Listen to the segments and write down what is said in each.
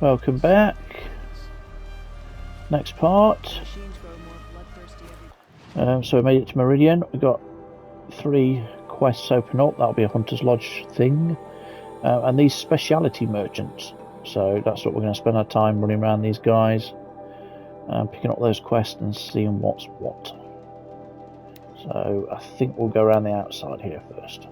Welcome back. Next part. So we made it to Meridian. We got 3 quests open up. That'll be a Hunter's Lodge thing. And these speciality merchants. So that's what we're going to spend our time running around these guys. Picking up those quests and seeing what's what. So I think we'll go around the outside here first.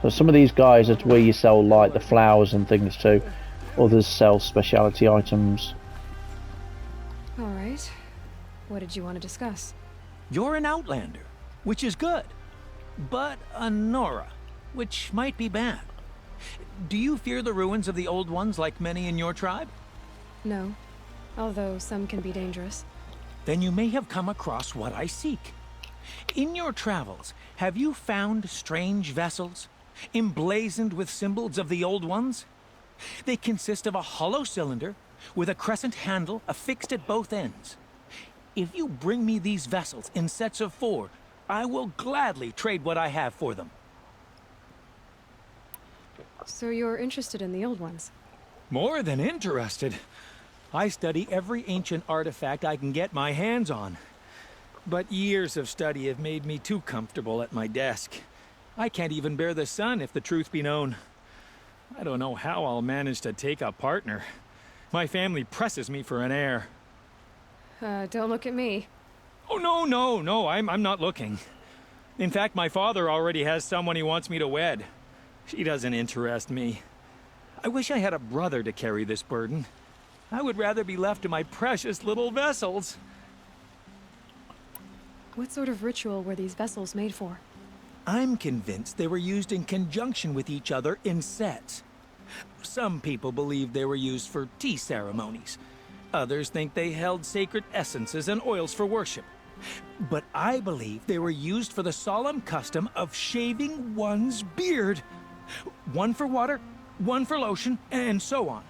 So some of these guys are where you sell like the flowers and things too. Others sell specialty items. Alright. What did you want to discuss? You're an outlander, which is good. But a Nora, which might be bad. Do you fear the ruins of the Old Ones like many in your tribe? No. Although some can be dangerous. Then you may have come across what I seek. In your travels, have you found strange vessels? Emblazoned with symbols of the Old Ones? They consist of a hollow cylinder with a crescent handle affixed at both ends. If you bring me these vessels in sets of 4, I will gladly trade what I have for them. So you're interested in the old ones? More than interested. I study every ancient artifact I can get my hands on. But years of study have made me too comfortable at my desk. I can't even bear the sun, if the truth be known. I don't know how I'll manage to take a partner. My family presses me for an heir. Don't look at me. Oh, no, I'm not looking. In fact, my father already has someone he wants me to wed. She doesn't interest me. I wish I had a brother to carry this burden. I would rather be left to my precious little vessels. What sort of ritual were these vessels made for? I'm convinced they were used in conjunction with each other in sets. Some people believe they were used for tea ceremonies. Others think they held sacred essences and oils for worship. But I believe they were used for the solemn custom of shaving one's beard. One for water, one for lotion, and so on.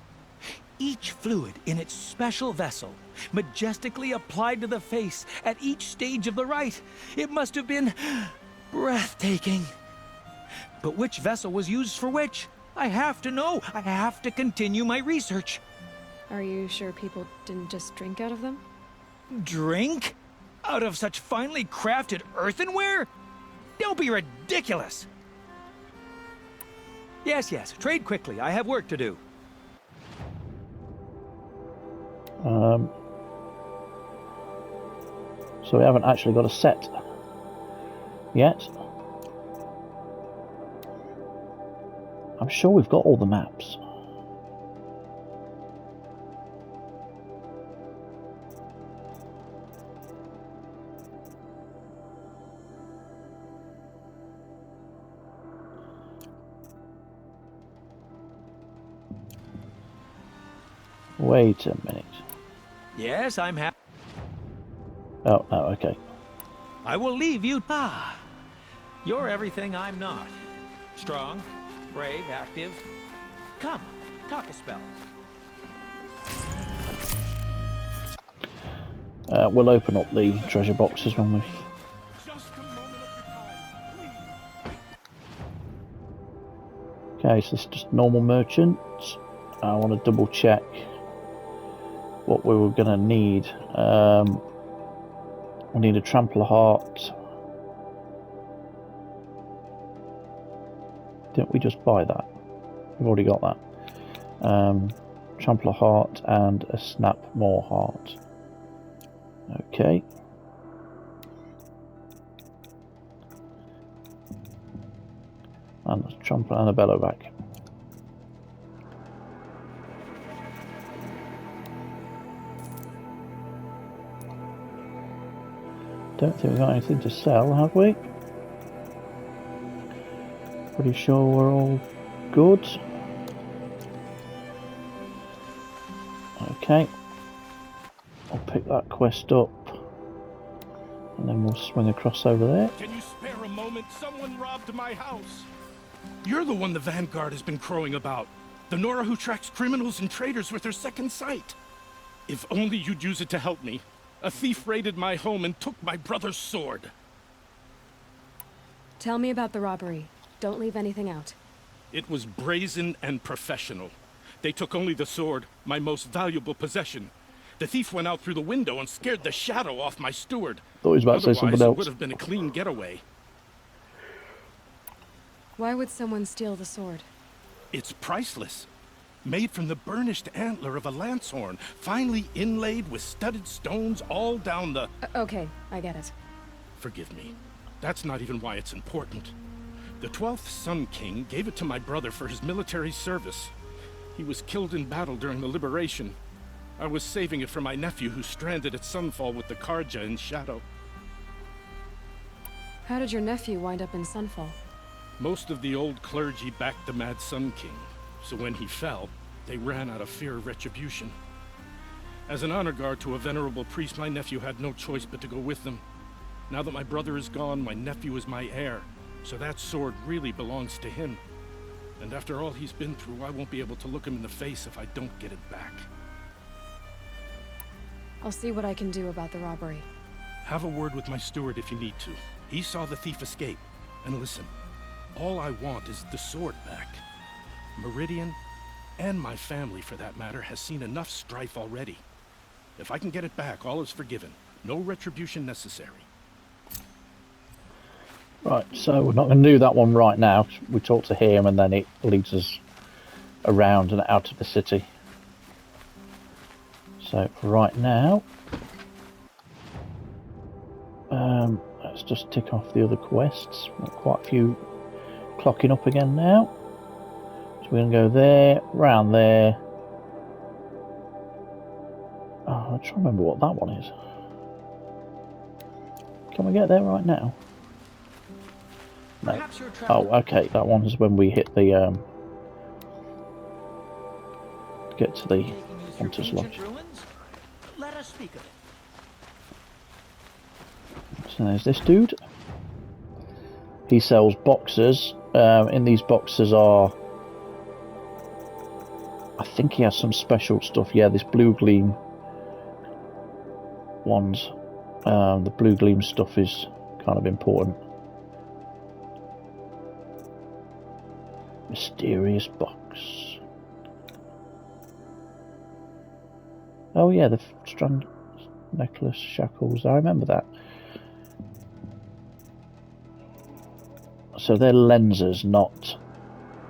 Each fluid in its special vessel, majestically applied to the face at each stage of the rite. It must have been breathtaking. But which vessel was used for which? I have to know. I have to continue my research. Are you sure people didn't just drink out of them? Drink? Out of such finely crafted earthenware? Don't be ridiculous. Yes, trade quickly. I have work to do. So we haven't actually got a set yet. I'm sure we've got all the maps. Wait a minute. Yes, I'm happy. Oh, no, okay. I will leave you. You're everything I'm not. Strong, brave, active. Come, talk a spell. We'll open up the treasure boxes when we... Okay, so this is just normal merchants. I want to double check what we were going to need. We need a Trampler Heart. Didn't we just buy that? We've already got that. Trampler Heart and a Snapmore Heart. Okay. And a Trampler and a Bellowback. Don't think we've got anything to sell, have we? Pretty sure we're all good. Okay. I'll pick that quest up. And then we'll swing across over there. Can you spare a moment? Someone robbed my house. You're the one the Vanguard has been crowing about. The Nora who tracks criminals and traitors with her second sight. If only you'd use it to help me. A thief raided my home and took my brother's sword. Tell me about the robbery. Don't leave anything out. It was brazen and professional. They took only the sword, my most valuable possession. The thief went out through the window and scared the shadow off my steward. Thought he was about to say Otherwise, something it else. would have been a clean getaway. Why would someone steal the sword? It's priceless. Made from the burnished antler of a lancehorn, finely inlaid with studded stones all down the... Okay, I get it. Forgive me. That's not even why it's important. The 12th Sun King gave it to my brother for his military service. He was killed in battle during the liberation. I was saving it for my nephew who's stranded at Sunfall with the Karja in Shadow. How did your nephew wind up in Sunfall? Most of the old clergy backed the Mad Sun King, so when he fell, they ran out of fear of retribution. As an honor guard to a venerable priest, my nephew had no choice but to go with them. Now that my brother is gone, my nephew is my heir, so that sword really belongs to him. And after all he's been through, I won't be able to look him in the face if I don't get it back. I'll see what I can do about the robbery. Have a word with my steward if you need to. He saw the thief escape. And listen, all I want is the sword back. Meridian, and my family for that matter, has seen enough strife already. If I can get it back, all is forgiven. No retribution necessary. Right, so we're not going to do that one right now. We talk to him and then it leads us around and out of the city. So for right now, let's just tick off the other quests. Got quite a few clocking up again now. So we're going to go there, round there. Oh, I'm trying to remember what that one is. Can we get there right now? No. Oh, okay. That one is when we hit the get to the Hunter's Lodge. Let us speak of it. So there's this dude. He sells boxes. In these boxes are, I think he has some special stuff. Yeah, this blue gleam ones. The blue gleam stuff is kind of important. Mysterious box. Oh yeah, the strand necklace shackles. I remember that. So they're lenses, not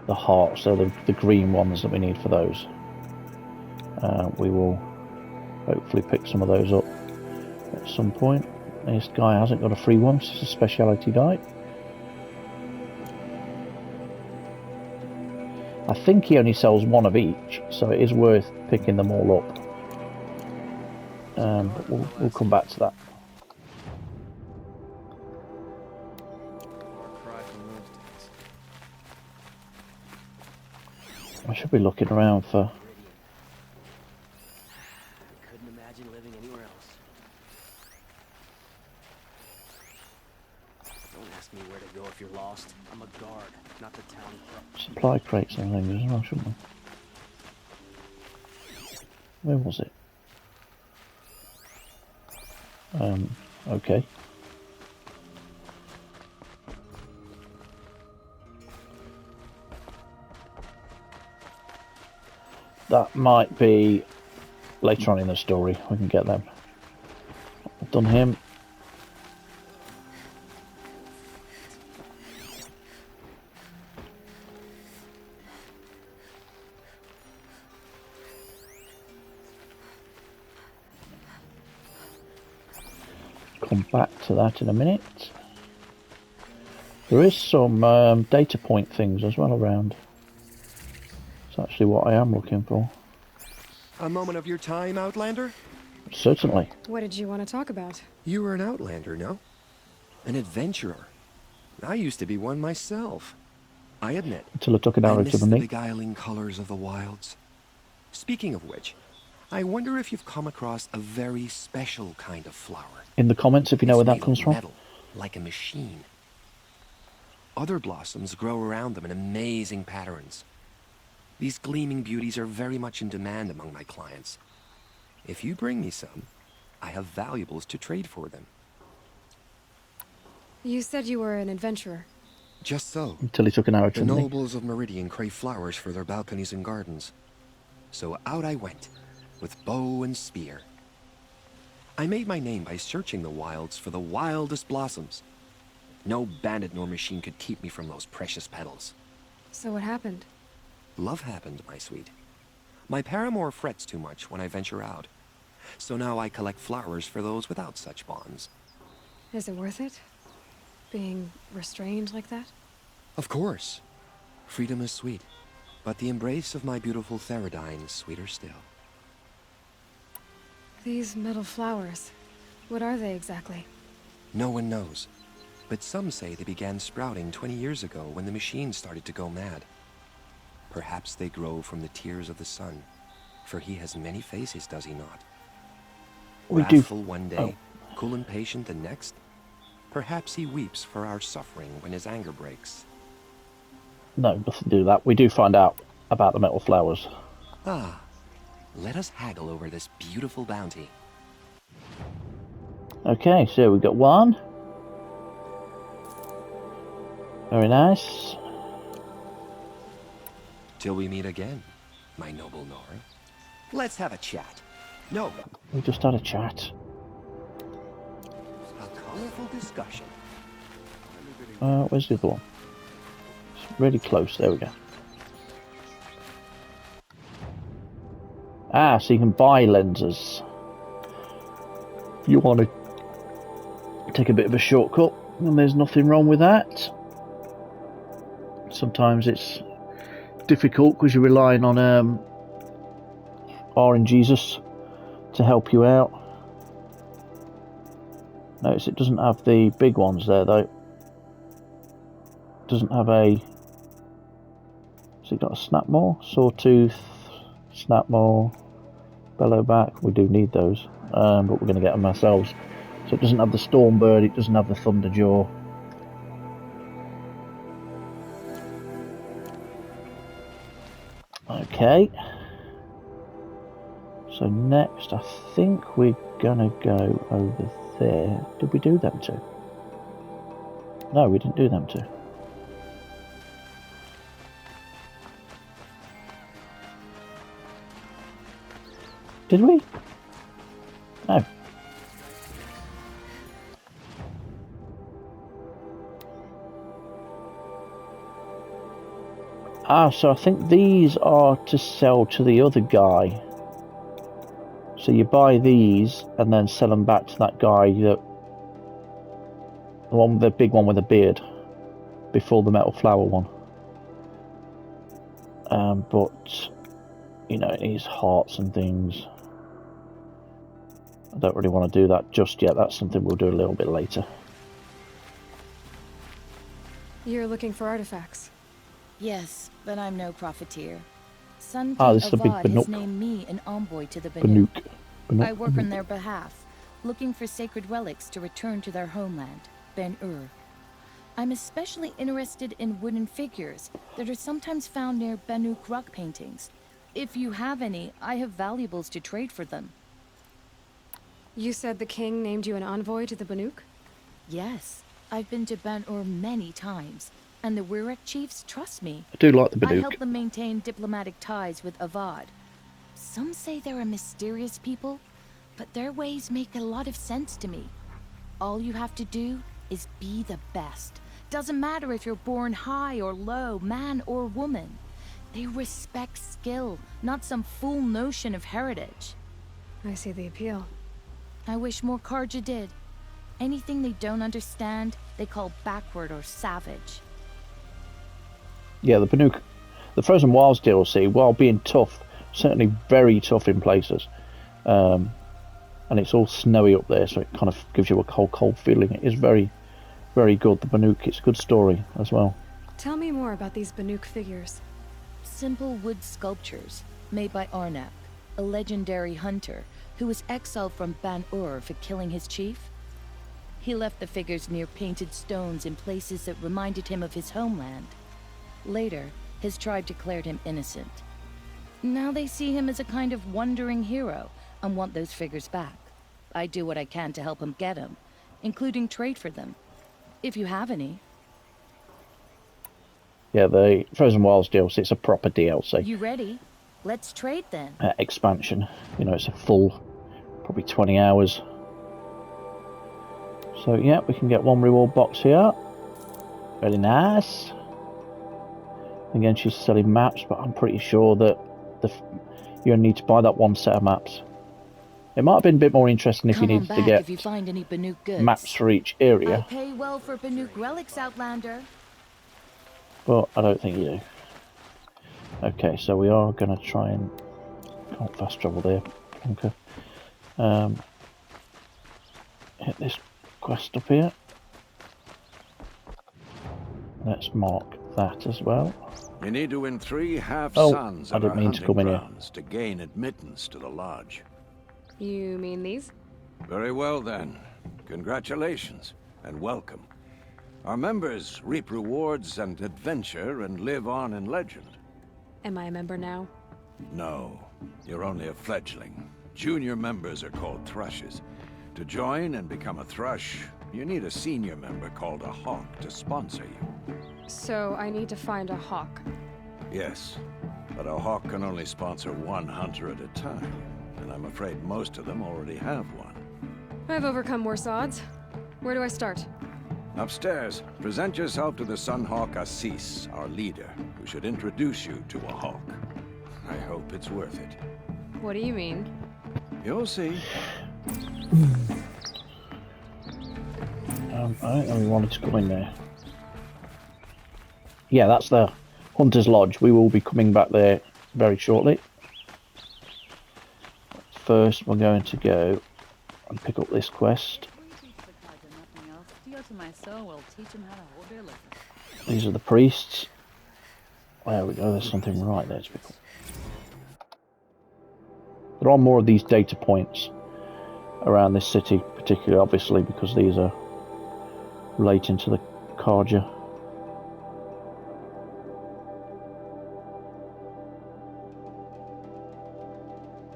the hearts. They're the green ones that we need for those. We will hopefully pick some of those up at some point. This guy hasn't got a free one, so it's a speciality guy. I think he only sells one of each, so it is worth picking them all up. But we'll come back to that. I should be looking around for... Couldn't imagine living anywhere else. Don't ask me where to go if you're lost. I'm a guard, not the town clerk. Supply crates and things as well, shouldn't we? Where was it? Okay. That might be later on in the story. We can get them. I've done him. Come back to that in a minute. There is some data point things as well around. It's actually what I am looking for. A moment of your time, Outlander? Certainly. What did you want to talk about? You were an Outlander, no? An adventurer. I used to be one myself. I admit. Until I took an arrow I to miss the the knee. beguiling colors of the wilds. Speaking of which, I wonder if you've come across a very special kind of flower. In the comments if you know where It's that made comes of from. metal, like a machine. Other blossoms grow around them in amazing patterns. These gleaming beauties are very much in demand among my clients. If you bring me some, I have valuables to trade for them. You said you were an adventurer. Just so. Until he took an arrow The from me. nobles of Meridian crave flowers for their balconies and gardens. So out I went, with bow and spear. I made my name by searching the wilds for the wildest blossoms. No bandit nor machine could keep me from those precious petals. So what happened? Love happened, my sweet. My paramour frets too much when I venture out. So now I collect flowers for those without such bonds. Is it worth it? Being restrained like that? Of course. Freedom is sweet. But the embrace of my beautiful Theridine is sweeter still. These metal flowers, what are they exactly? No one knows. But some say they began sprouting 20 years ago when the machine started to go mad. Perhaps they grow from the tears of the sun, for he has many faces, does he not? Wrathful one day, cool and patient the next. Perhaps he weeps for our suffering when his anger breaks. No, nothing to do with that. We do find out about the metal flowers. Ah, let us haggle over this beautiful bounty. Okay, so we've got one. Very nice. Till we meet again, my noble Nora. Let's have a chat. No, We just had a chat. a colorful discussion. Where's the other one? It's really close. There we go. Ah, so you can buy lenses. If you want to take a bit of a shortcut, and there's nothing wrong with that. Sometimes it's difficult because you're relying on RNGesus to help you out. Notice it doesn't have the big ones there though. It doesn't have a... Has it got a Snapmaw? Sawtooth, Snapmaw, Bellowback. We do need those, but we're going to get them ourselves. So it doesn't have the Stormbird, it doesn't have the Thunderjaw. Okay. So next, I think we're gonna go over there. Did we do them two? No, we didn't do them two. Did we? No. Ah, so I think these are to sell to the other guy. So you buy these and then sell them back to that guy, the one, the big one with the beard, before the metal flower one. But you know, it needs hearts and things. I don't really want to do that just yet. That's something we'll do a little bit later. You're looking for artifacts. Yes, but I'm no profiteer. Sun Ah, King this is a big Avad has Banuk. named me an envoy to the Banuk. Banuk. I work on their behalf, looking for sacred relics to return to their homeland, Ben-Ur. I'm especially interested in wooden figures that are sometimes found near Banuk rock paintings. If you have any, I have valuables to trade for them. You said the king named you an envoy to the Banuk? Yes, I've been to Ben-Ur many times, and the Wirek chiefs trust me. I do like the I help Banuk. them maintain diplomatic ties with Avad. Some say they're a mysterious people, but their ways make a lot of sense to me. All you have to do is be the best. Doesn't matter if you're born high or low, man or woman. They respect skill, not some fool notion of heritage. I see the appeal. I wish more Karja did. Anything they don't understand, they call backward or savage. Yeah, the Banuk, the Frozen Wilds DLC, while being tough, certainly very tough in places, and it's all snowy up there, so it kind of gives you a cold feeling. It is very, very good. The Banuk, it's a good story as well. Tell me more about these Banuk figures. Simple wood sculptures made by Arnak, a legendary hunter who was exiled from Ban-Ur for killing his chief. He left the figures near painted stones in places that reminded him of his homeland. Later, his tribe declared him innocent. Now they see him as a kind of wandering hero and want those figures back. I do what I can to help him get them, including trade for them, if you have any. Yeah, the Frozen Wilds DLC, it's a proper DLC. You ready? Let's trade then. Expansion. You know, it's a full, probably 20 hours. So yeah, we can get one reward box here. Very nice. Again, she's selling maps, but I'm pretty sure that you only need to buy that one set of maps. It might have been a bit more interesting if you Come on needed to back get if you find any Banuk goods. maps for each I area, pay well for Banuk relics, Outlander. but I don't think you do. Okay, so we are going to try and... Can't fast travel there. Okay. Hit this quest up here. Let's mark that as well. You need to win 3 half Oh, suns I of didn't our mean to hunting come in here. grounds to gain admittance to the lodge. You mean these? Very well then. Congratulations and welcome. Our members reap rewards and adventure and live on in legend. Am I a member now? No, you're only a fledgling. Junior members are called thrushes. To join and become a thrush, you need a senior member called a hawk to sponsor you. So I need to find a hawk. Yes, but a hawk can only sponsor one hunter at a time, and I'm afraid most of them already have one. I've overcome worse odds. Where do I start? Upstairs, present yourself to the Sunhawk Assis, our leader, who should introduce you to a hawk. I hope it's worth it. What do you mean? You'll see. I don't know we wanted to come in there. Yeah, that's the Hunter's Lodge. We will be coming back there very shortly. First, we're going to go and pick up this quest. These are the priests. There we go, there's something right there to pick up. There are more of these data points around this city, particularly obviously because these are relating to the Karja.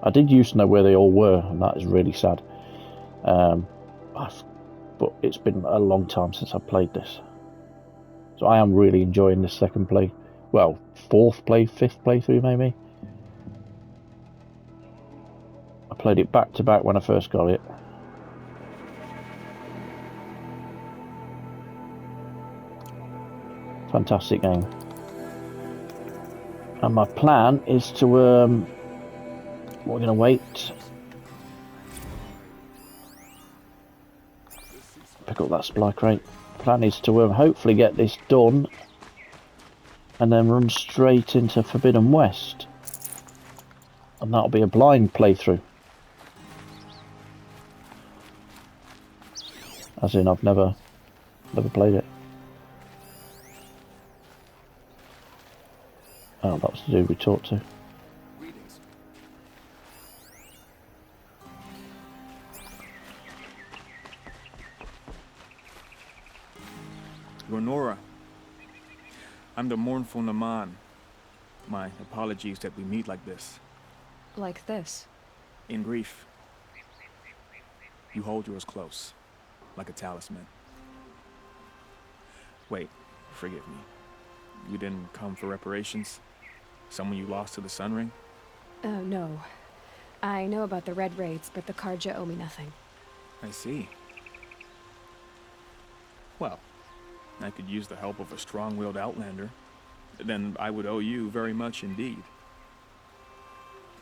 I did used to know where they all were, and that is really sad. But it's been a long time since I played this. So I am really enjoying this second play. Well, fifth playthrough maybe. I played it back to back when I first got it. Fantastic game. And my plan is to we're going to wait. Pick up that supply crate. Plan is to hopefully get this done and then run straight into Forbidden West. And that'll be a blind playthrough. As in, I've never played it. Oh, that was the dude we talked to. Lenora, I'm the mournful Naman. My apologies that we meet like this. Like this? In grief. You hold yours close, like a talisman. Wait, forgive me. You didn't come for reparations? Someone you lost to the Sun Ring? Oh, no. I know about the Red Raids, but the Karja owe me nothing. I see. Well, I could use the help of a strong-willed outlander. Then I would owe you very much indeed.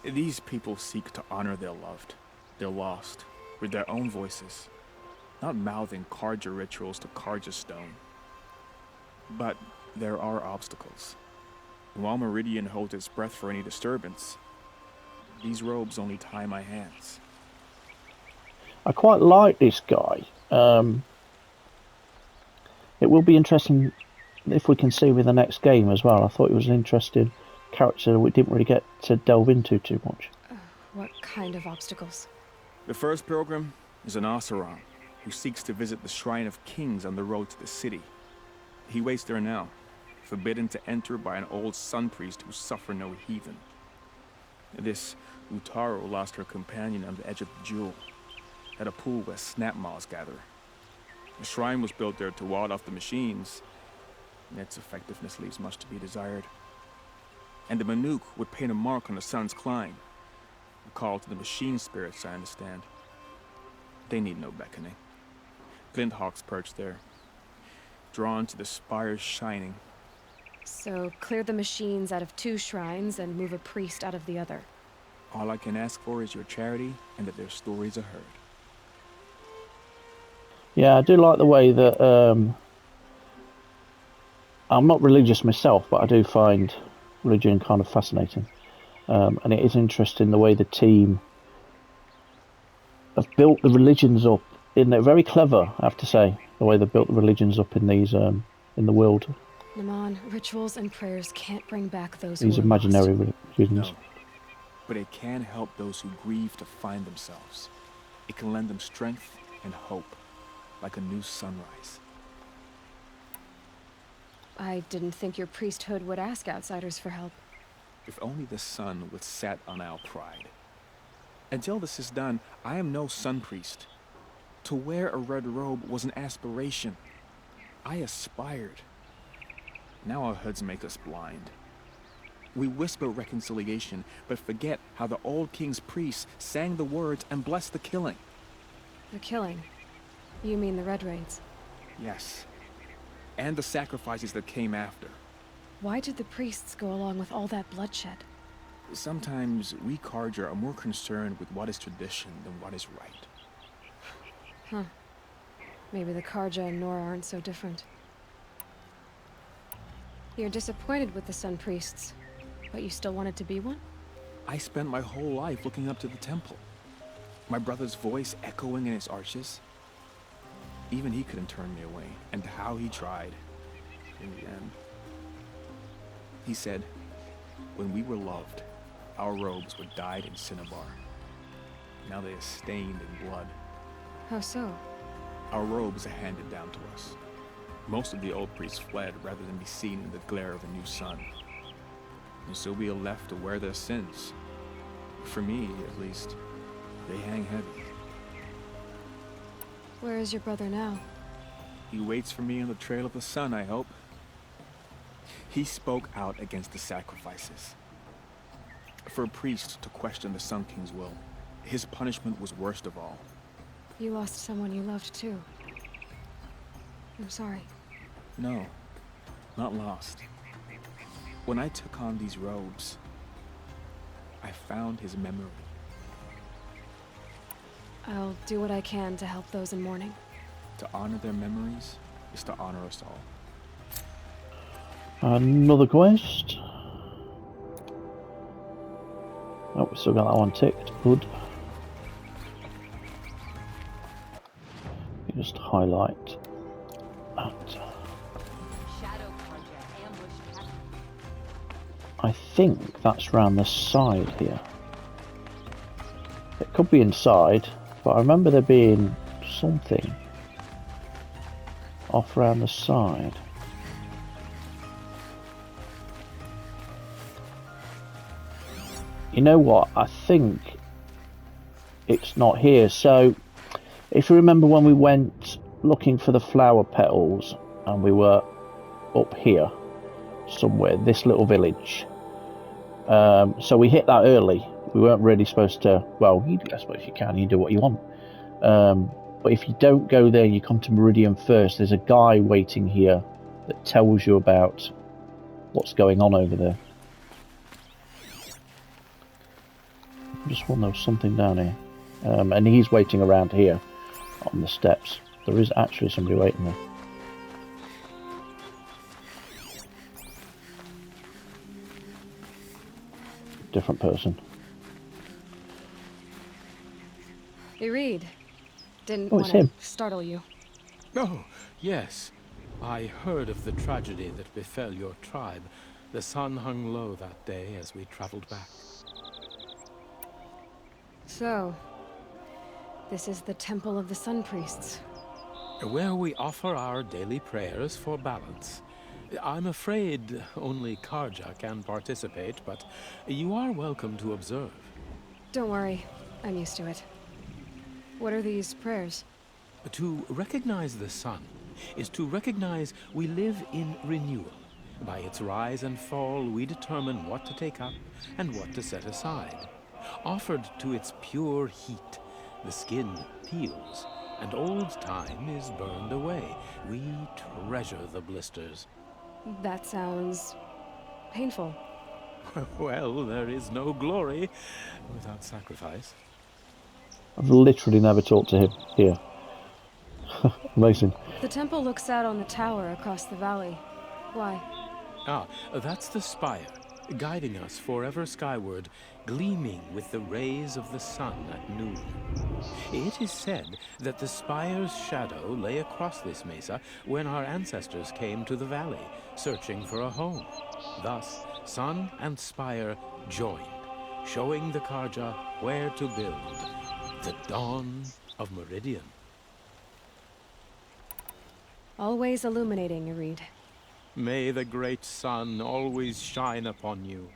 These people seek to honor their loved, their lost, with their own voices, not mouthing Karja rituals to Karja stone. But there are obstacles. While Meridian holds its breath for any disturbance, these robes only tie my hands. I quite like this guy. It will be interesting if we can see with the next game as well. I thought he was an interesting character we didn't really get to delve into too much. What kind of obstacles? The first pilgrim is an Oseram who seeks to visit the Shrine of Kings on the road to the city. He waits there now, forbidden to enter by an old sun priest who suffer no heathen. This Utaro lost her companion on the edge of the Jewel, at a pool where snap moths gather. The shrine was built there to ward off the machines, Its effectiveness leaves much to be desired. And the Manuke would paint a mark on the sun's climb. A call to the machine spirits, I understand. They need no beckoning. Glint hawks perch there, drawn to the spire's shining. So clear the machines out of 2 shrines and move a priest out of the other. All I can ask for is your charity and that their stories are heard. Yeah, I do like the way that I'm not religious myself, but I do find religion kind of fascinating. And it is interesting the way the team have built the religions up. They're very clever, I have to say, the way they've built the religions up in these in the world. Naman, rituals and prayers can't bring back those These who are imaginary lost. religions. No, but it can help those who grieve to find themselves. It can lend them strength and hope, like a new sunrise. I didn't think your priesthood would ask outsiders for help. If only the sun would set on our pride. Until this is done, I am no sun priest. To wear a red robe was an aspiration. I aspired. Now our hoods make us blind. We whisper reconciliation, but forget how the old king's priests sang the words and blessed the killing. The killing? You mean the Red Raids? Yes. And the sacrifices that came after. Why did the priests go along with all that bloodshed? Sometimes we Karja are more concerned with what is tradition than what is right. Huh. Maybe the Karja and Nora aren't so different. You're disappointed with the Sun Priests, but you still wanted to be one? I spent my whole life looking up to the temple. My brother's voice echoing in its arches. Even he couldn't turn me away, and how he tried. In the end. He said, when we were loved, our robes were dyed in cinnabar. Now they are stained in blood. How so? Our robes are handed down to us. Most of the old priests fled rather than be seen in the glare of a new sun. And so we are left to wear their sins. For me, at least, they hang heavy. Where is your brother now? He waits for me on the trail of the sun, I hope. He spoke out against the sacrifices. For a priest to question the Sun King's will, his punishment was worst of all. You lost someone you loved too. I'm sorry. No, not lost. When I took on these robes, I found his memory. I'll do what I can to help those in mourning. To honor their memories is to honor us all. Another quest. Oh, we still got that one ticked. Good. Just highlight that. I think that's round the side here. It could be inside, but I remember there being something off round the side. You know what? I think it's not here. So, if you remember when we went looking for the flower petals and we were up here somewhere, this little village. So we hit that early. We weren't really supposed to. Well, I suppose you can. You do what you want. But if you don't go there, you come to Meridian first. There's a guy waiting here that tells you about what's going on over there. I just want there was something down here. And he's waiting around here on the steps. There is actually somebody waiting there. Different person. Hey, Reed. Didn't Oh, want it's to him. startle you. Oh, yes. I heard of the tragedy that befell your tribe. The sun hung low that day as we traveled back. So, this is the Temple of the Sun Priests. Where we offer our daily prayers for balance. I'm afraid only Karja can participate, but you are welcome to observe. Don't worry, I'm used to it. What are these prayers? To recognize the sun, is to recognize we live in renewal. By its rise and fall, we determine what to take up and what to set aside. Offered to its pure heat, the skin peels, and old time is burned away. We treasure the blisters. That sounds painful. Well, there is no glory without sacrifice. I've literally never talked to him here. Amazing. The temple looks out on the tower across the valley. Why? Ah, that's the spire, guiding us forever skyward, gleaming with the rays of the sun at noon. It is said that the spire's shadow lay across this mesa when our ancestors came to the valley, searching for a home. Thus, sun and spire joined, showing the Karja where to build. The dawn of Meridian. Always illuminating, Irid. May the great sun always shine upon you.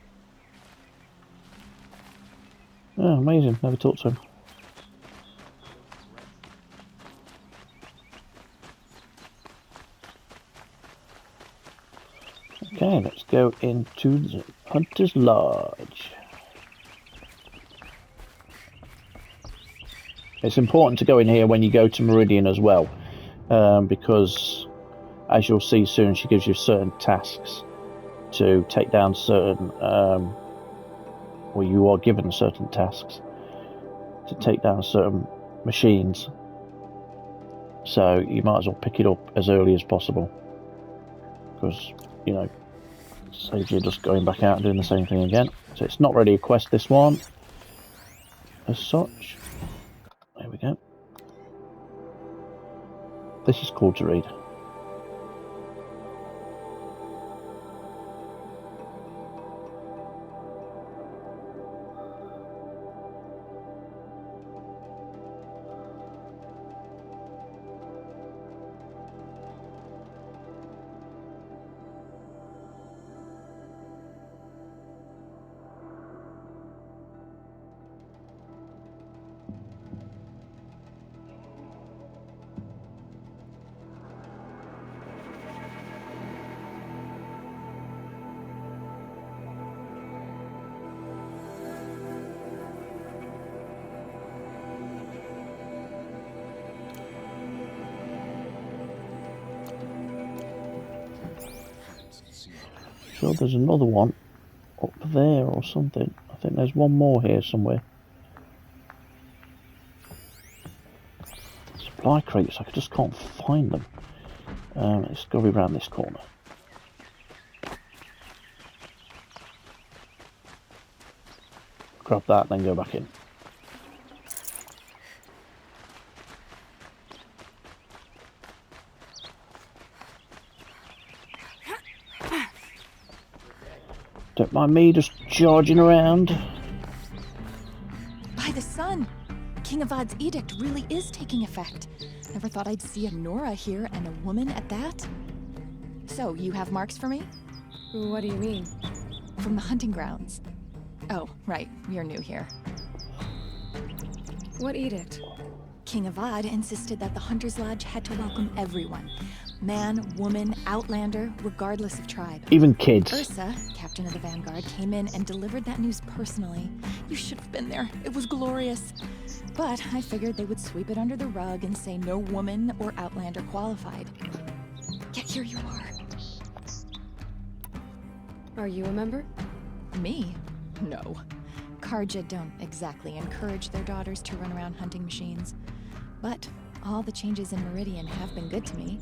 Oh, amazing. Never talked to him. Okay, let's go into the Hunter's Lodge. It's important to go in here when you go to Meridian as well, because as you'll see soon, she gives you certain tasks to take down certain, or you are given certain tasks to take down certain machines. So you might as well pick it up as early as possible, because, you know, saves you just going back out and doing the same thing again. So it's not really a quest, this one, as such. There we go. This is cool to read. Sure, there's another one up there or something. I think there's one more here somewhere. Supply crates, I just can't find them. Let's go around this corner. Grab that, then go back in. Don't mind me just charging around. By the sun! King Avad's edict really is taking effect. Never thought I'd see a Nora here, and a woman at that. So, you have marks for me? What do you mean? From the hunting grounds. Oh, right, you're new here. What edict? King Avad insisted that the Hunter's Lodge had to welcome everyone. Man, woman, outlander, regardless of tribe. Even kids. Ursa, captain of the Vanguard, came in and delivered that news personally. You should have been there. It was glorious. But I figured they would sweep it under the rug and say no woman or outlander qualified. Yet here you are. Are you a member? Me? No. Karja don't exactly encourage their daughters to run around hunting machines. But all the changes in Meridian have been good to me.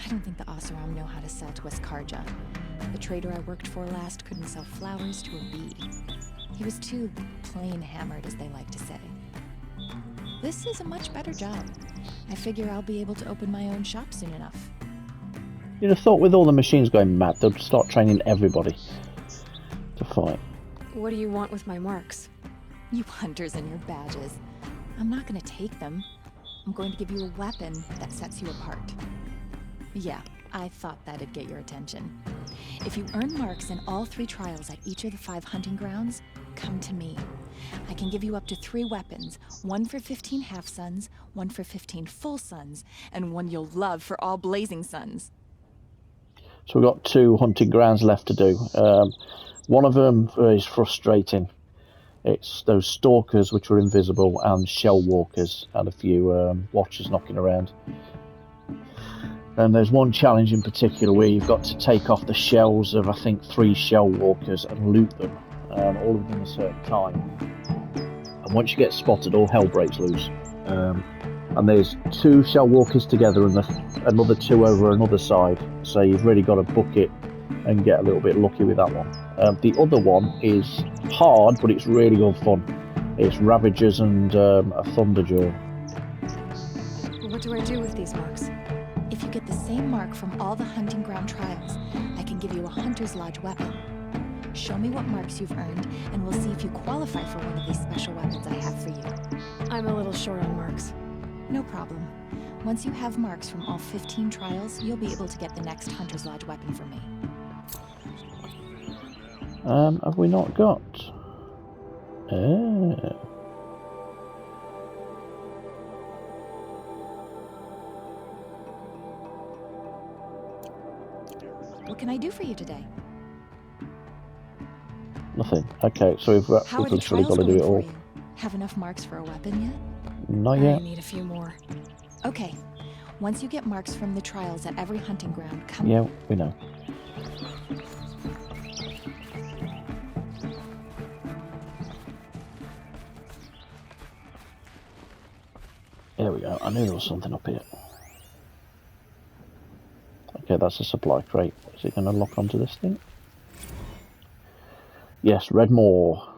I don't think the Oseram know how to sell to us Karja. The trader I worked for last couldn't sell flowers to a bee. He was too plain hammered, as they like to say. This is a much better job. I figure I'll be able to open my own shop soon enough. You'd have thought with all the machines going mad, they'd start training everybody to fight. What do you want with my marks? You hunters and your badges. I'm not going to take them. I'm going to give you a weapon that sets you apart. Yeah, I thought that'd get your attention. If you earn marks in all 3 trials at each of the 5 hunting grounds, come to me. I can give you up to 3 weapons. 1 for 15 half-suns, 1 for 15 full suns, and 1 you'll love for all blazing suns. So we've got 2 hunting grounds left to do. One of them is frustrating. It's those stalkers which are invisible and shell walkers and a few watchers knocking around. And there's one challenge in particular where you've got to take off the shells of, I think, 3 shell walkers and loot them, all within a certain time. And once you get spotted, all hell breaks loose. And there's 2 shell walkers together and another 2 over another side. So you've really got to book it and get a little bit lucky with that one. The other one is hard, but it's really good fun. It's Ravagers and a Thunderjaw. What do I do with these marks? If you get the same mark from all the hunting ground trials, I can give you a Hunter's Lodge weapon. Show me what marks you've earned, and we'll see if you qualify for one of these special weapons I have for you. I'm a little short on marks. No problem. Once you have marks from all 15 trials, you'll be able to get the next Hunter's Lodge weapon from me. Have we not got? What can I do for you today? Nothing. Okay, so we've How are the literally trials got to do going it for all. you? Have enough marks for a weapon yet? Not I yet. need a few more. Okay. Once you get marks from the trials at every hunting ground, come. Yeah, we know. There we go. I knew there was something up here. Okay, that's a supply crate. Is it going to lock onto this thing? Yes, Redmore.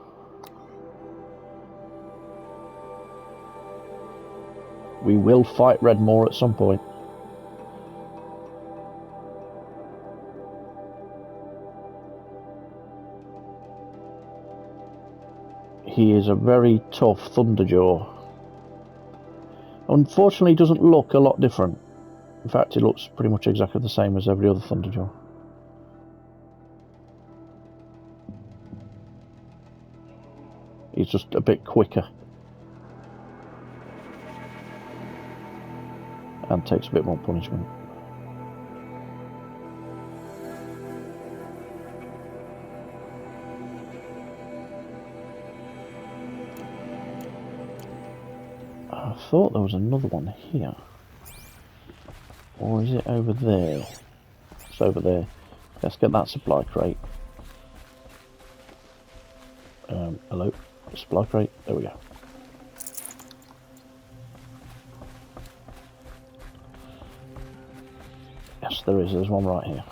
We will fight Redmore at some point. He is a very tough Thunderjaw. Unfortunately, he doesn't look a lot different. In fact, he looks pretty much exactly the same as every other Thunderjaw. He's just a bit quicker. And takes a bit more punishment. I thought there was another one here. Or is it over there? It's over there. Let's get that supply crate. Hello? Supply crate? There we go. Yes, there is. There's one right here.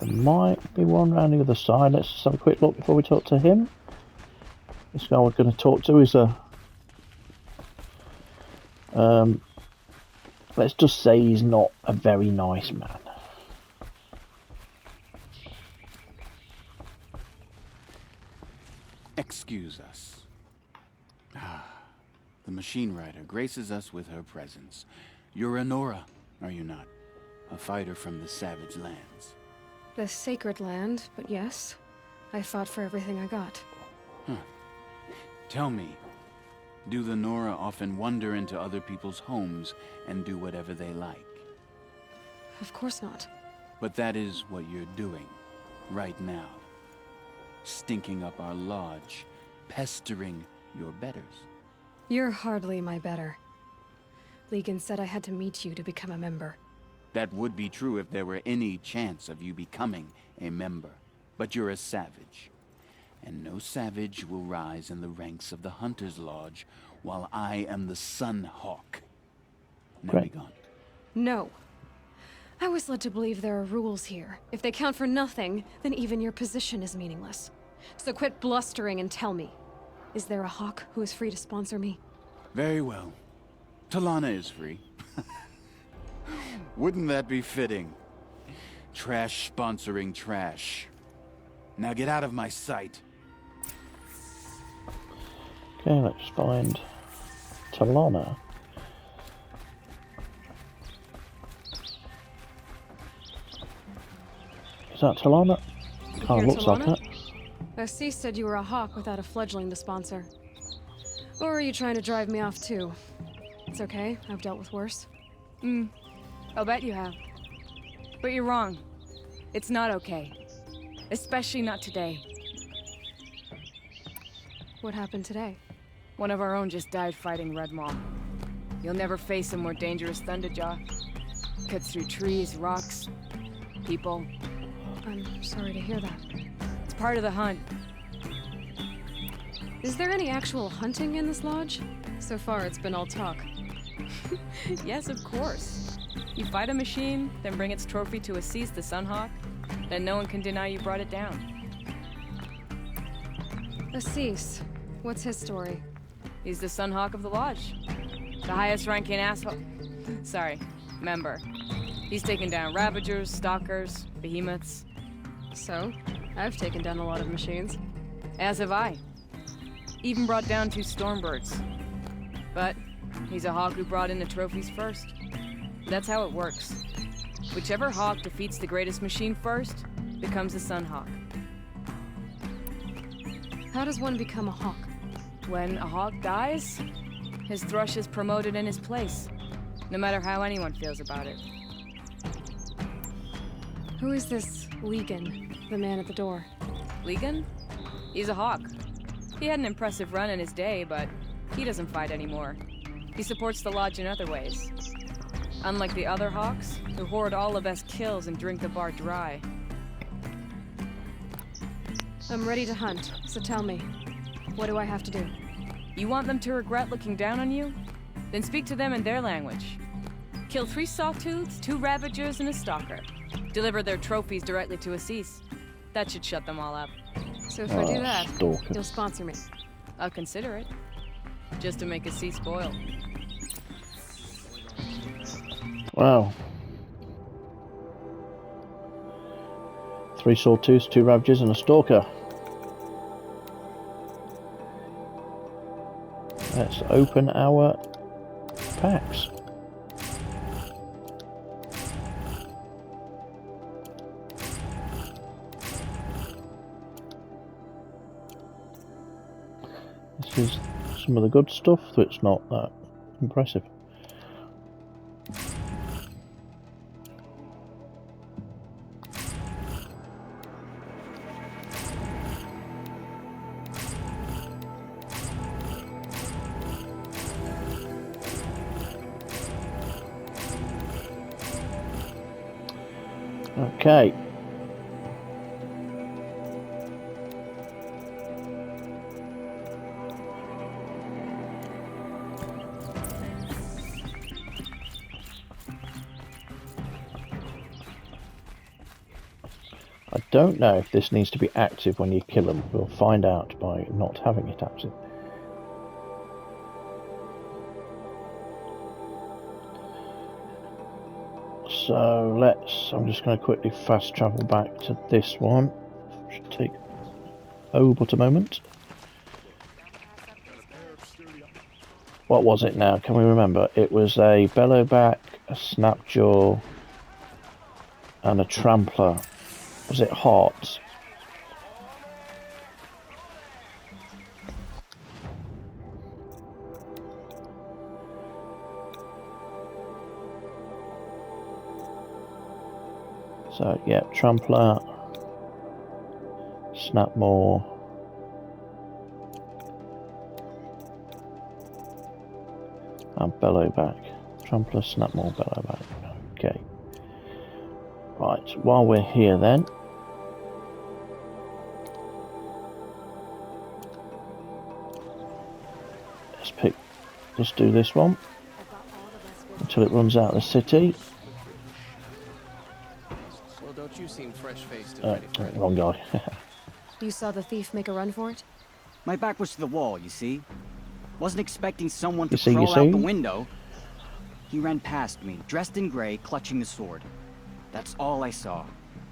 There might be one around the other side. Let's just have a quick look before we talk to him. This guy we're going to talk to is a... let's just say he's not a very nice man. Excuse us. The machine rider graces us with her presence. You're a Nora, are you not? A fighter from the Savage Lands. The sacred land, but yes. I fought for everything I got. Huh. Tell me, do the Nora often wander into other people's homes and do whatever they like? Of course not. But that is what you're doing, right now. Stinking up our lodge, pestering your betters. You're hardly my better. Legan said I had to meet you to become a member. That would be true if there were any chance of you becoming a member. But you're a savage. And no savage will rise in the ranks of the Hunter's Lodge while I am the Sun Hawk. Now be gone. No. I was led to believe there are rules here. If they count for nothing, then even your position is meaningless. So quit blustering and tell me. Is there a hawk who is free to sponsor me? Very well. Talana is free. Wouldn't that be fitting? Trash sponsoring trash. Now get out of my sight. Okay, let's find Talana. Is that Talana? Kind of looks like that. Assis said you were a hawk without a fledgling to sponsor. Or are you trying to drive me off too? It's okay, I've dealt with worse. I'll bet you have. But you're wrong. It's not okay. Especially not today. What happened today? One of our own just died fighting Red Maw. You'll never face a more dangerous Thunderjaw. Cuts through trees, rocks, people. I'm sorry to hear that. It's part of the hunt. Is there any actual hunting in this lodge? So far, it's been all talk. Yes, of course. You fight a machine, then bring its trophy to Assis the Sunhawk, then no one can deny you brought it down. Assis, what's his story? He's the Sunhawk of the lodge. The highest ranking member. He's taken down Ravagers, Stalkers, Behemoths. So, I've taken down a lot of machines. As have I. Even brought down 2 Stormbirds. But he's a hawk who brought in the trophies first. That's how it works. Whichever hawk defeats the greatest machine first becomes a Sunhawk. How does one become a hawk? When a hawk dies, his thrush is promoted in his place, no matter how anyone feels about it. Who is this Legan, the man at the door? Legan? He's a hawk. He had an impressive run in his day, but he doesn't fight anymore. He supports the lodge in other ways. Unlike the other hawks, who hoard all of us kills and drink the bar dry. I'm ready to hunt, so tell me, what do I have to do? You want them to regret looking down on you? Then speak to them in their language. Kill 3 Sawtooths, 2 Ravagers, and a Stalker. Deliver their trophies directly to Assis. That should shut them all up. So if I do that, Stalker. you'll sponsor me. I'll consider it. Just to make Assis spoil. Wow. 3 Sawtooths, 2 Ravagers, and a Stalker. Let's open our packs. This is some of the good stuff, so it's not that impressive. Okay. I don't know if this needs to be active when you kill them. We'll find out by not having it active. So I'm just going to quickly fast travel back to this one. Should take but a moment. What was it now? Can we remember? It was a bellowback, a snapjaw, and a trampler. Was it hearts? So yeah, trampler, snapmaw, and bellowback. Trampler, snapmaw, bellowback. Okay. Right, while we're here then, let's do this one until it runs out of the city. Well, don't you seem fresh-faced and ready for it. Wrong guy. You saw the thief make a run for it? My back was to the wall, you see? Wasn't expecting someone to You see, crawl out the window. He ran past me, dressed in gray, clutching the sword. That's all I saw.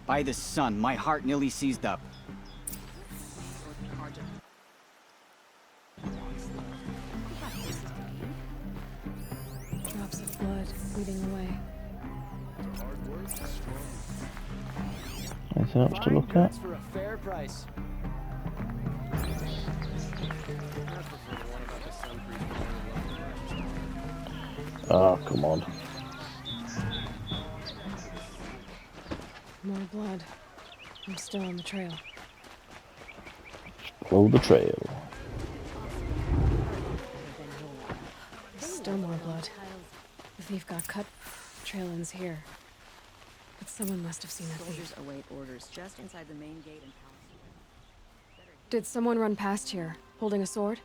By the sun, my heart nearly seized up. Drops of blood leading away. Anything else to look at? For a fair price. Oh, come on. More blood. I'm still on the trail. Follow the trail. Still more blood. The thief got cut. Trail ends here. But someone must have seen the thief. Soldiers await orders just inside the main gate and palace. Did someone run past here, holding a sword?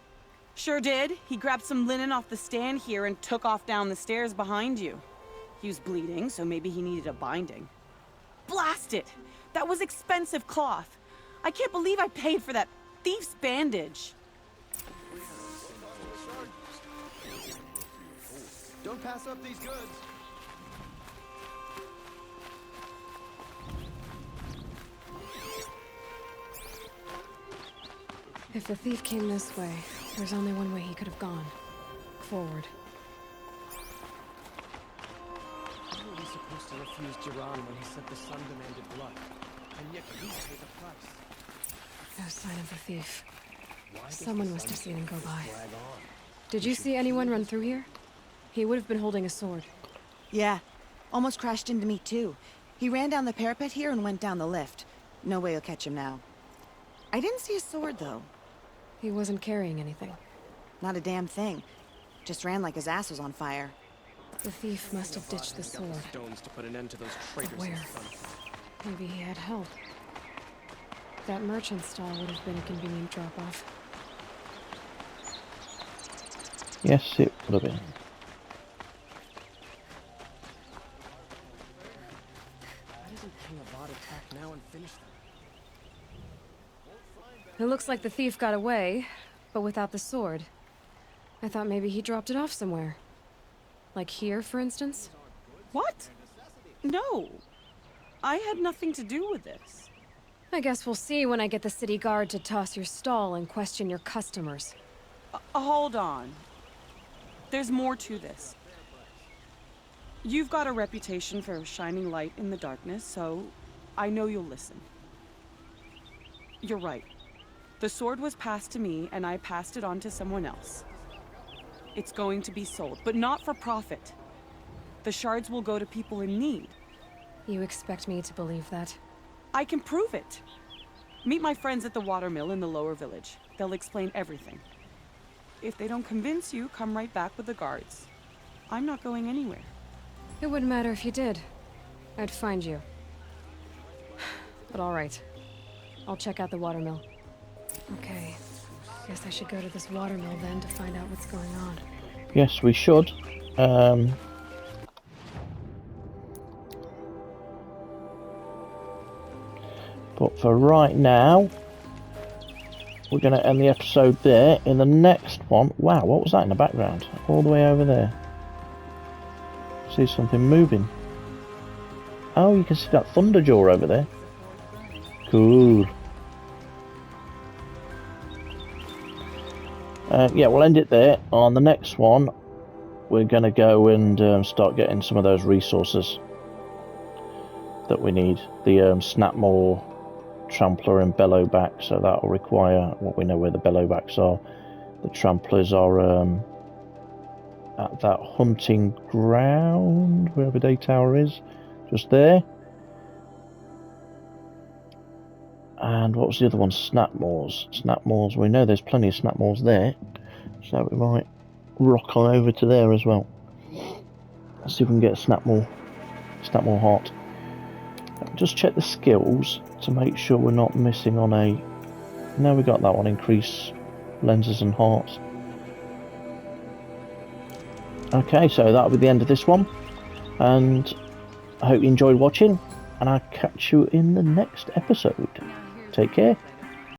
Sure did. He grabbed some linen off the stand here and took off down the stairs behind you. He was bleeding, so maybe he needed a binding. Blast it! That was expensive cloth. I can't believe I paid for that thief's bandage. Don't pass up these goods. If the thief came this way, there's only one way he could have gone. Forward. How were we supposed to refuse Jiran when he said the sun demanded blood? And yet we paid the price. No sign of the thief. Someone must have seen him go by. Did you see anyone run through here? He would have been holding a sword. Yeah. Almost crashed into me, too. He ran down the parapet here and went down the lift. No way you'll catch him now. I didn't see a sword, though. He wasn't carrying anything. Not a damn thing. Just ran like his ass was on fire. The thief must have ditched the sword. Stones to put an end to those But traitors. where? Maybe he had help. That merchant stall would have been a convenient drop-off. Yes, it would have been. Why doesn't King Avad attack now and finish them? It looks like the thief got away, but without the sword. I thought maybe he dropped it off somewhere. Like here, for instance? What? No. I had nothing to do with this. I guess we'll see when I get the city guard to toss your stall and question your customers. Hold on. There's more to this. You've got a reputation for shining light in the darkness, so I know you'll listen. You're right. The sword was passed to me, and I passed it on to someone else. It's going to be sold, but not for profit. The shards will go to people in need. You expect me to believe that? I can prove it. Meet my friends at the watermill in the lower village. They'll explain everything. If they don't convince you, come right back with the guards. I'm not going anywhere. It wouldn't matter if you did. I'd find you. But all right. I'll check out the watermill. Okay. Guess I should go to this watermill then to find out what's going on. Yes, we should. But for right now, we're going to end the episode there. In the next one... Wow, what was that in the background? All the way over there. See something moving. Oh, you can see that Thunderjaw over there. Cool. Yeah, we'll end it there. On the next one, we're going to go and start getting some of those resources that we need. The Snapmaw, Trampler and Bellowback, so that will require... Well, we know where the Bellowbacks are. The Tramplers are at that hunting ground, wherever Day Tower is. Just there. And what was the other one? Snapmaws. Snapmaws, we know there's plenty of Snapmaws there. So we might rock on over to there as well. Let's see if we can get a Snapmaw heart. Just check the skills to make sure we're not missing on a... No, we got that one. Increase lenses and hearts. Okay, so that'll be the end of this one. And I hope you enjoyed watching. And I'll catch you in the next episode. Take care.